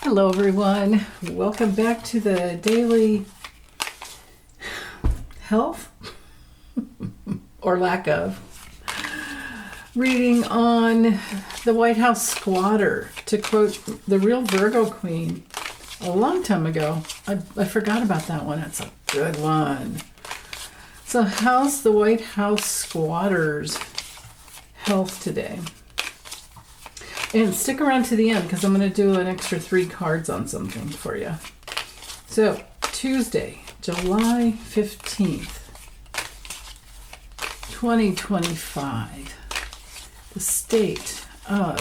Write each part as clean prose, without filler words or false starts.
Hello everyone, welcome back to the daily health or lack of reading on the White House squatter. To quote the real Virgo queen a long time ago, I forgot about that one. It's a good one. So how's the White House squatter's health today? And stick around to the end because I'm going to do an extra 3 cards on something for you. So, Tuesday, July 15th, 2025. The state of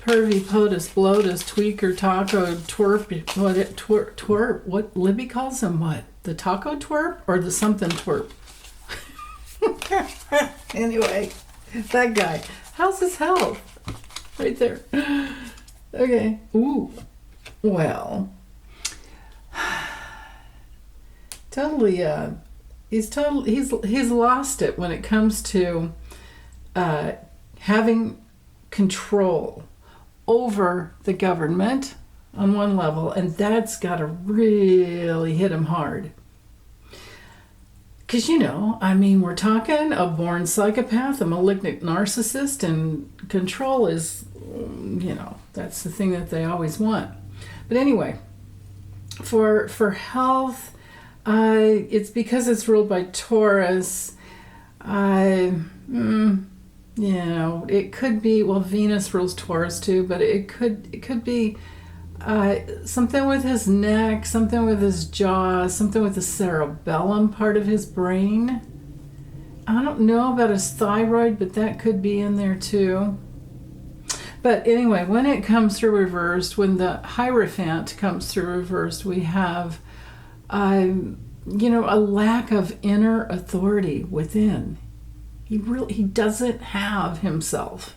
pervy, POTUS, bloatus, tweaker, taco, twerp, what Libby calls him, what? The taco twerp or the something twerp? Anyway, that guy. How's his health? Right there. Okay. Ooh. Well. Totally. He's lost it when it comes to having control over the government on one level, and that's got to really hit him hard. Because, we're talking a born psychopath, a malignant narcissist, and control is, that's the thing that they always want. But anyway, for health, it's because it's ruled by Taurus. It could be, Venus rules Taurus too, but it could be something with his neck, something with his jaw, something with the cerebellum part of his brain. I don't know about his thyroid, but that could be in there too. But anyway, when it comes through reversed, when the Hierophant comes through reversed, we have, a lack of inner authority within. He doesn't have himself.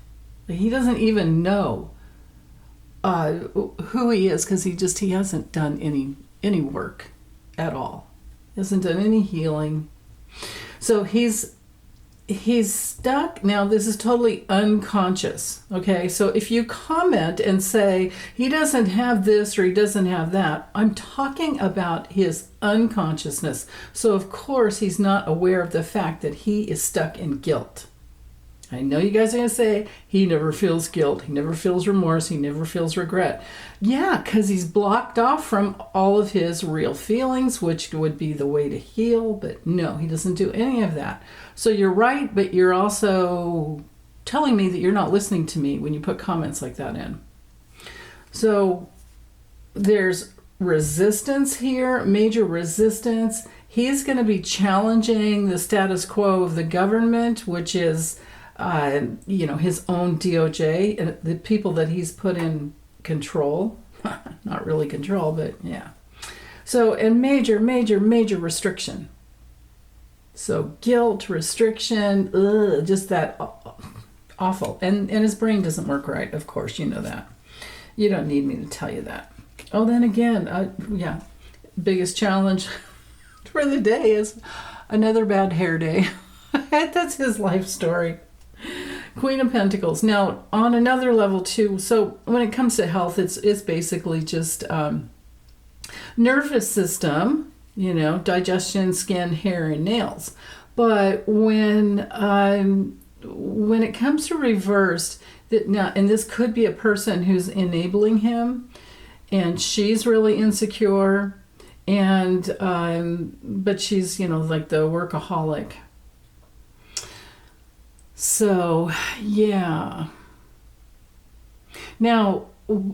He doesn't even know who he is, because he hasn't done any work at all. He hasn't done any healing. So he's stuck. Now this is totally unconscious. Okay, so if you comment and say he doesn't have this or he doesn't have that, I'm talking about his unconsciousness. So of course he's not aware of the fact that he is stuck in guilt. I know you guys are going to say he never feels guilt, he never feels remorse, he never feels regret. Yeah, because he's blocked off from all of his real feelings, which would be the way to heal. But no, he doesn't do any of that. So you're right, but you're also telling me that you're not listening to me when you put comments like that in. So there's resistance here, major resistance. He's going to be challenging the status quo of the government, which is his own DOJ and the people that he's put in control. Not really control, but yeah. So, and major restriction. So guilt, restriction, just that awful. And his brain doesn't work right, of course, you know that. You don't need me to tell you that. Oh, then again, biggest challenge for the day is another bad hair day. That's his life story. Queen of Pentacles. Now, on another level too, so when it comes to health, it's basically just nervous system, digestion, skin, hair, and nails. But when it comes to reversed, and this could be a person who's enabling him, and she's really insecure, and but she's like the workaholic. So, yeah. Now,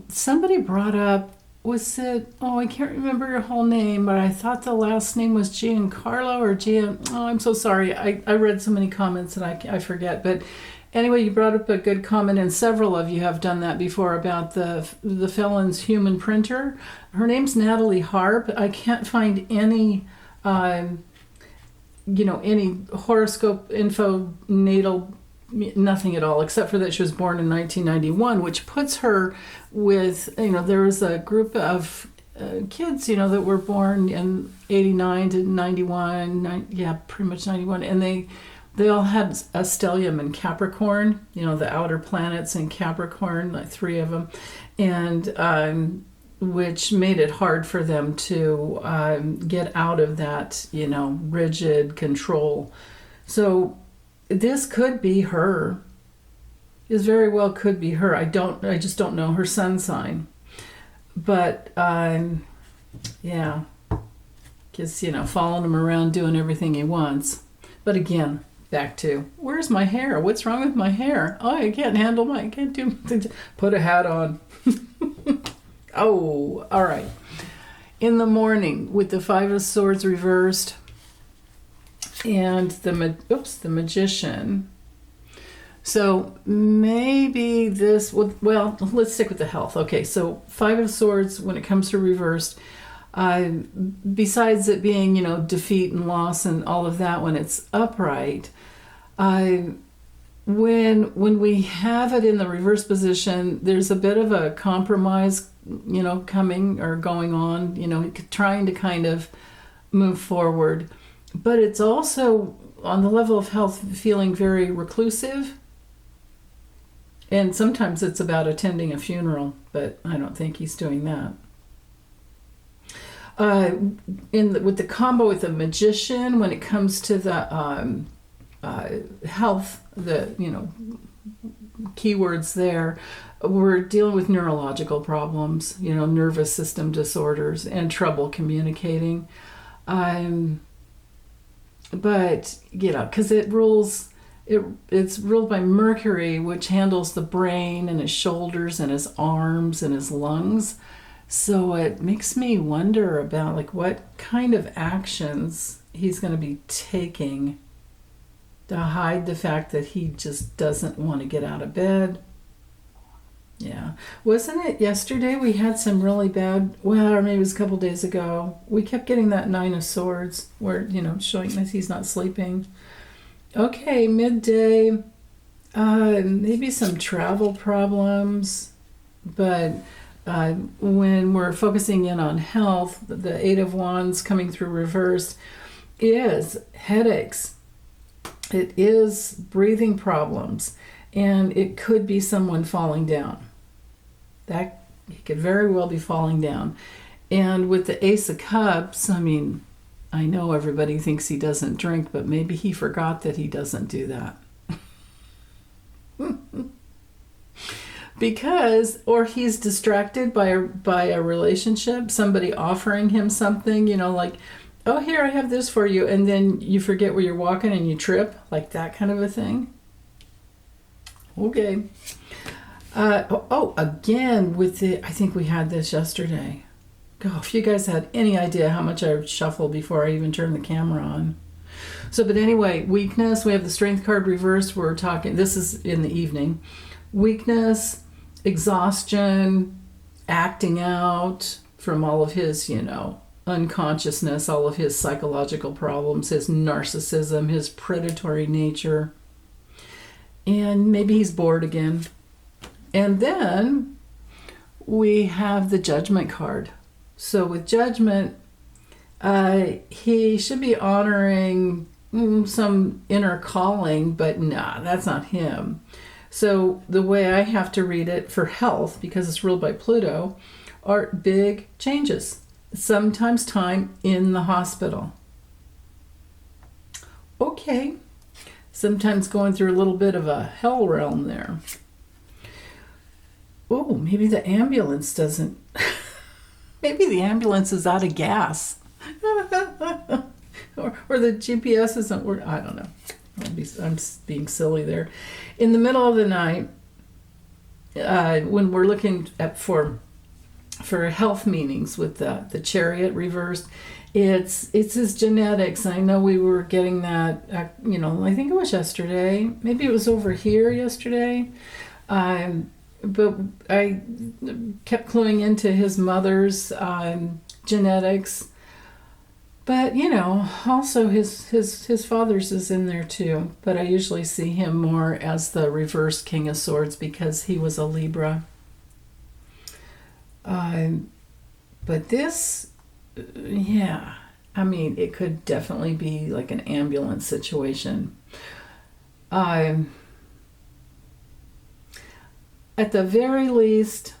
somebody brought up, I can't remember your whole name, but I thought the last name was Giancarlo or I'm so sorry. I read so many comments and I forget. But anyway, you brought up a good comment, and several of you have done that before, about the felon's human printer. Her name's Natalie Harp. I can't find any any horoscope info, natal, nothing at all, except for that she was born in 1991, which puts her with, there was a group of kids, that were born in 89 to 91, pretty much 91, and they they all had a stellium in Capricorn, the outer planets in Capricorn, like 3 of them, and which made it hard for them to get out of that, rigid control. So this could be her. This very well could be her. I just don't know her sun sign. But, yeah, just, following him around doing everything he wants. But again, back to, where's my hair? What's wrong with my hair? Oh, I can't do, put a hat on. Oh, all right. In the morning with the 5 of Swords reversed and the Magician. So maybe this would, well, let's stick with the health. Okay, so 5 of Swords when it comes to reversed, besides it being, defeat and loss and all of that when it's upright, when we have it in the reverse position, there's a bit of a compromise, coming or going on, trying to kind of move forward. But it's also, on the level of health, feeling very reclusive. And sometimes it's about attending a funeral, but I don't think he's doing that. With the combo with the Magician, when it comes to the health, the keywords there, we're dealing with neurological problems, nervous system disorders and trouble communicating. But because it's ruled by Mercury, which handles the brain and his shoulders and his arms and his lungs. So it makes me wonder about what kind of actions he's going to be taking to hide the fact that he just doesn't want to get out of bed. Yeah. Wasn't it yesterday we had some really bad, or maybe it was a couple days ago, we kept getting that 9 of Swords where, showing that he's not sleeping. Okay, midday, maybe some travel problems, but when we're focusing in on health, the 8 of Wands coming through reversed is headaches. It is breathing problems, and it could be someone falling down. That he could very well be falling down. And with the Ace of Cups, I know everybody thinks he doesn't drink, but maybe he forgot that he doesn't do that. Or he's distracted by a relationship, somebody offering him something, oh, here, I have this for you, and then you forget where you're walking and you trip, like that kind of a thing. Okay. Again, I think we had this yesterday. God, if you guys had any idea how much I shuffled before I even turned the camera on. So, but anyway, weakness, we have the Strength card reversed. We're talking, this is in the evening. Weakness, exhaustion, acting out from all of his, unconsciousness, all of his psychological problems, his narcissism, his predatory nature. And maybe he's bored again. And then we have the Judgment card. So with Judgment, he should be honoring some inner calling, but nah, that's not him. So the way I have to read it for health, because it's ruled by Pluto, are big changes. Sometimes time in the hospital. Okay. Sometimes going through a little bit of a hell realm there. Oh, maybe the ambulance doesn't... Maybe the ambulance is out of gas. or the GPS isn't working. I don't know. I'm being silly there. In the middle of the night, when we're looking for health meanings with the Chariot reversed, it's his genetics. I know we were getting that, I think it was yesterday. Maybe it was over here yesterday. But I kept cluing into his mother's genetics. But, also his father's is in there too. But I usually see him more as the reversed King of Swords because he was a Libra. But this, yeah, it could definitely be like an ambulance situation. At the very least,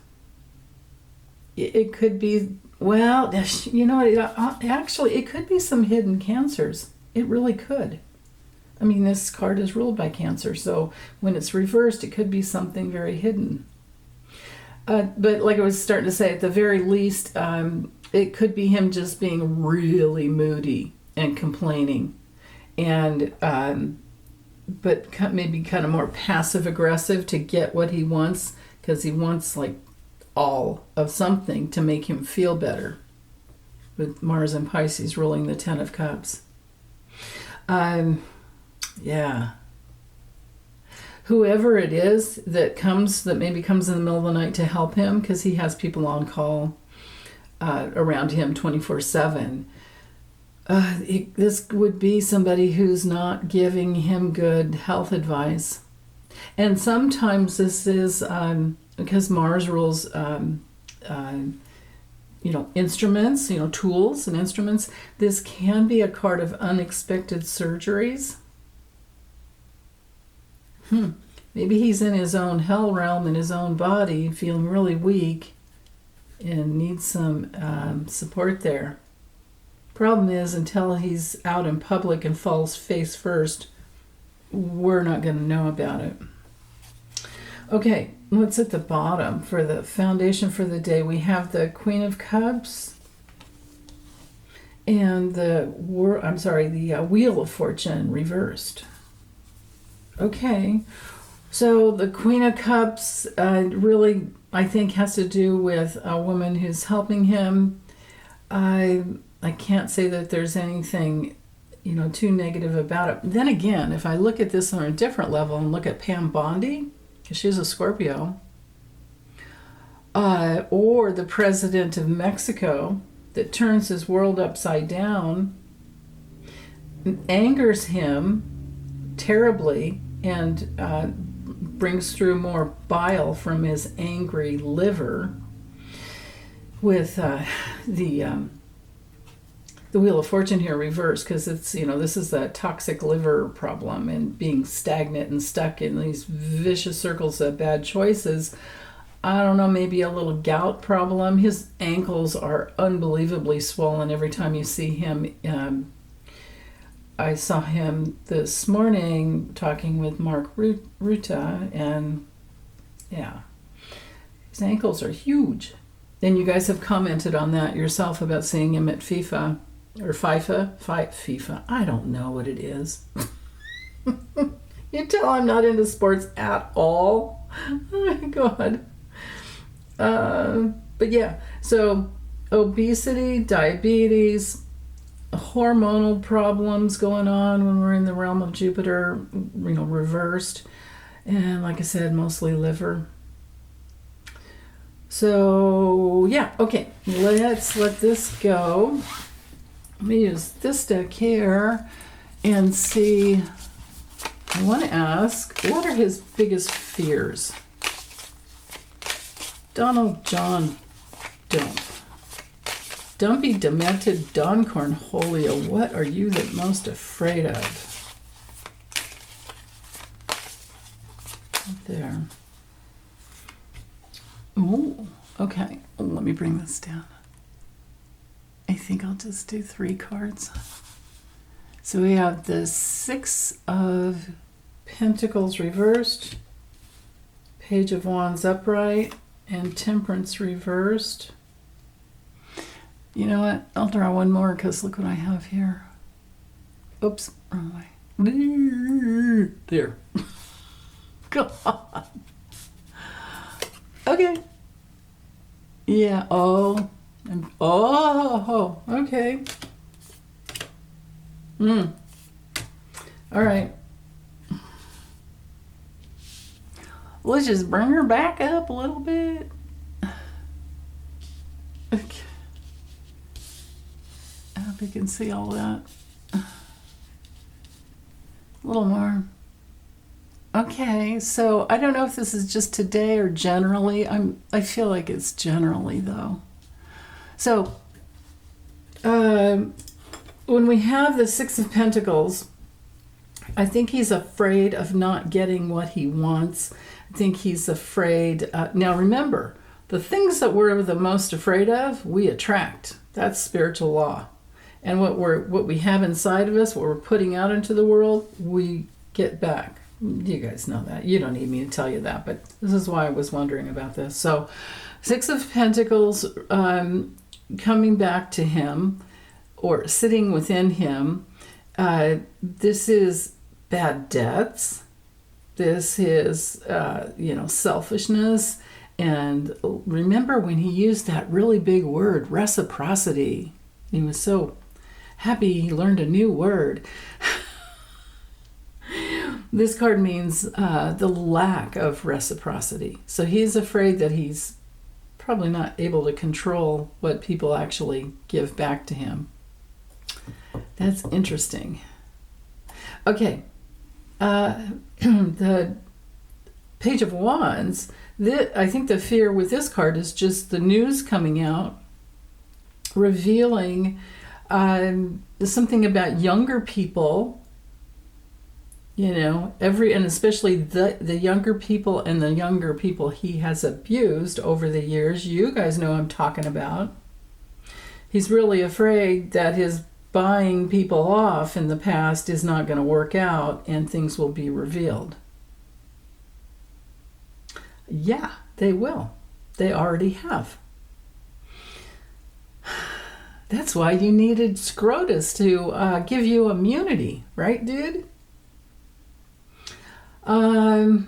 it could be, well, you know, actually, it could be some hidden cancers. It really could. I mean, this card is ruled by Cancer, so when it's reversed, it could be something very hidden. But like I was starting to say, at the very least, it could be him just being really moody and complaining, and but maybe kind of more passive aggressive to get what he wants, because he wants like all of something to make him feel better. With Mars and Pisces ruling the Ten of Cups. Yeah. Whoever it is that maybe comes in the middle of the night to help him, because he has people on call around him 24/7. This would be somebody who's not giving him good health advice. And sometimes this is because Mars rules, instruments, tools and instruments. This can be a card of unexpected surgeries. Maybe he's in his own hell realm, in his own body, feeling really weak and needs some support there. Problem is, until he's out in public and falls face first, we're not going to know about it. Okay, what's at the bottom for the foundation for the day? We have the Queen of Cups and the Wheel of Fortune reversed. Okay, so the Queen of Cups really, I think, has to do with a woman who's helping him. I can't say that there's anything, too negative about it. Then again, if I look at this on a different level and look at Pam Bondi, because she's a Scorpio, or the president of Mexico that turns his world upside down, angers him terribly, and brings through more bile from his angry liver with the Wheel of Fortune here reversed, because it's, this is a toxic liver problem and being stagnant and stuck in these vicious circles of bad choices. I don't know, maybe a little gout problem. His ankles are unbelievably swollen every time you see him. I saw him this morning talking with Mark Ruta, and yeah, his ankles are huge. And you guys have commented on that yourself about seeing him at FIFA. Or FIFA. I don't know what it is. You tell I'm not into sports at all. Oh my God. But yeah, so obesity, diabetes, hormonal problems going on when we're in the realm of Jupiter, reversed. And like I said, mostly liver. So yeah, okay, let's let this go. Let me use this deck here and see. I want to ask, what are his biggest fears? Donald John Dump. Dumpy, demented Don Cornholio, what are you the most afraid of? Right there. Ooh, okay. Let me bring this down. I think I'll just do 3 cards. So we have the Six of Pentacles reversed, Page of Wands upright, and Temperance reversed. You know what? I'll draw one more, because look what I have here. Oops, wrong way. There. God. Okay. Yeah, oh, okay. All right. Let's just bring her back up a little bit. Okay. I hope you can see all that. A little more. Okay, so I don't know if this is just today or generally. I feel like it's generally, though. So when we have the Six of Pentacles, I think he's afraid of not getting what he wants. I think he's afraid. Now remember, the things that we're the most afraid of, we attract. That's spiritual law. And what we have inside of us, what we're putting out into the world, we get back. You guys know that. You don't need me to tell you that, but this is why I was wondering about this. So, Six of Pentacles coming back to him or sitting within him. This is bad debts. This is, selfishness. And remember when he used that really big word, reciprocity. He was so happy he learned a new word. This card means the lack of reciprocity. So he's afraid that he's probably not able to control what people actually give back to him. That's interesting. Okay. The Page of Wands, I think the fear with this card is just the news coming out, revealing something about younger people, and especially the younger people and the younger people he has abused over the years. You guys know I'm talking about. He's really afraid that his buying people off in the past is not going to work out and things will be revealed. Yeah, they will. They already have. That's why you needed Scrotus to give you immunity, right, dude? Okay.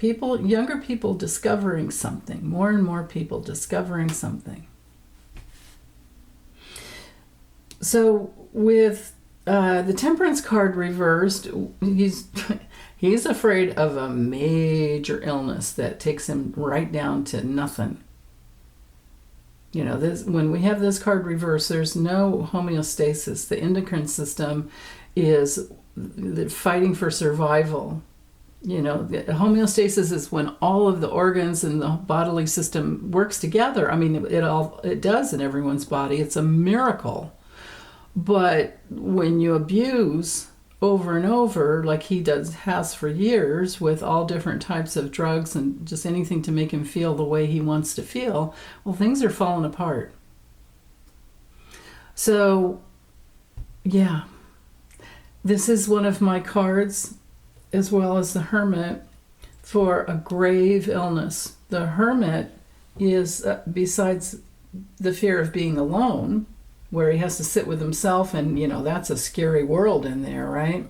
Younger people discovering something. More and more people discovering something. So with the Temperance card reversed, he's afraid of a major illness that takes him right down to nothing. When we have this card reversed, there's no homeostasis. The endocrine system is fighting for survival. The homeostasis is when all of the organs and the bodily system works together. I mean, it does in everyone's body. It's a miracle. But when you abuse over and over, like he has for years, with all different types of drugs and just anything to make him feel the way he wants to feel, well, things are falling apart. So, yeah, this is one of my cards, as well as the Hermit, for a grave illness. The Hermit is, besides the fear of being alone, where he has to sit with himself, and that's a scary world in there, right?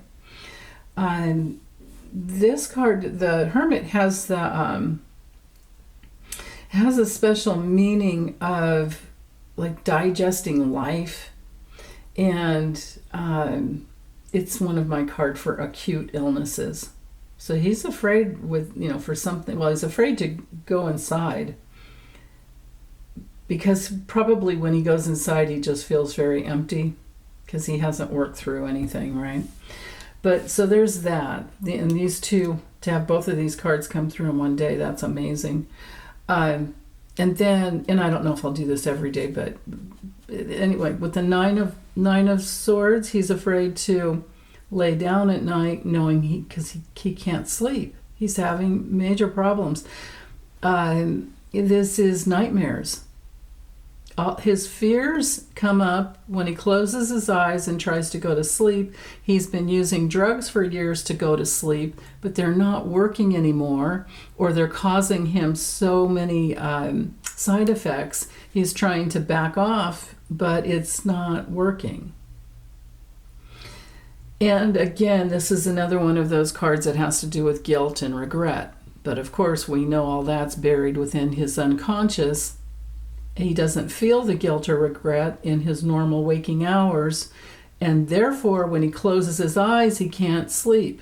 This card, the Hermit, has a special meaning of like digesting life, and it's one of my cards for acute illnesses. So he's afraid for something. Well, he's afraid to go inside. Because probably when he goes inside, he just feels very empty because he hasn't worked through anything, right? But so there's that. And these two, to have both of these cards come through in one day, that's amazing. And I don't know if I'll do this every day, but anyway, with the Nine of Swords, he's afraid to lay down at night knowing because he can't sleep. He's having major problems. This is nightmares. His fears come up when he closes his eyes and tries to go to sleep. He's been using drugs for years to go to sleep, but they're not working anymore, or they're causing him so many side effects. He's trying to back off, but it's not working. And again, this is another one of those cards that has to do with guilt and regret. But of course, we know all that's buried within his unconscious. He doesn't feel the guilt or regret in his normal waking hours, and therefore when he closes his eyes, he can't sleep.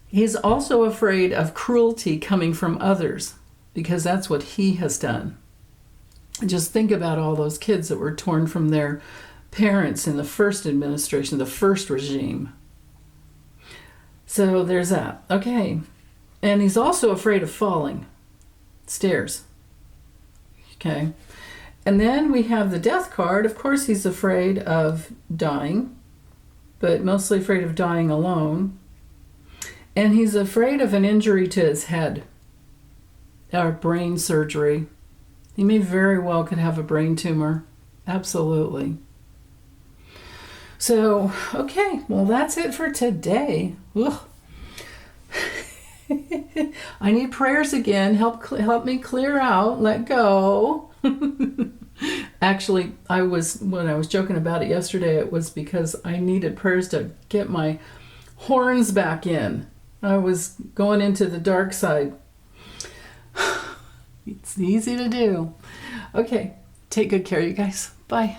He's also afraid of cruelty coming from others, because that's what he has done. Just think about all those kids that were torn from their parents in the first administration, the first regime. So there's that. Okay. And he's also afraid of falling stairs. Okay. And then we have the death card. Of course, he's afraid of dying, but mostly afraid of dying alone. And he's afraid of an injury to his head, or brain surgery. He may very well could have a brain tumor. Absolutely. So, okay, well, that's it for today. Ugh. I need prayers again. Help me clear out, let go. Actually, when I was joking about it yesterday, it was because I needed prayers to get my horns back in. I was going into the dark side. It's easy to do. Okay, take good care, you guys. Bye.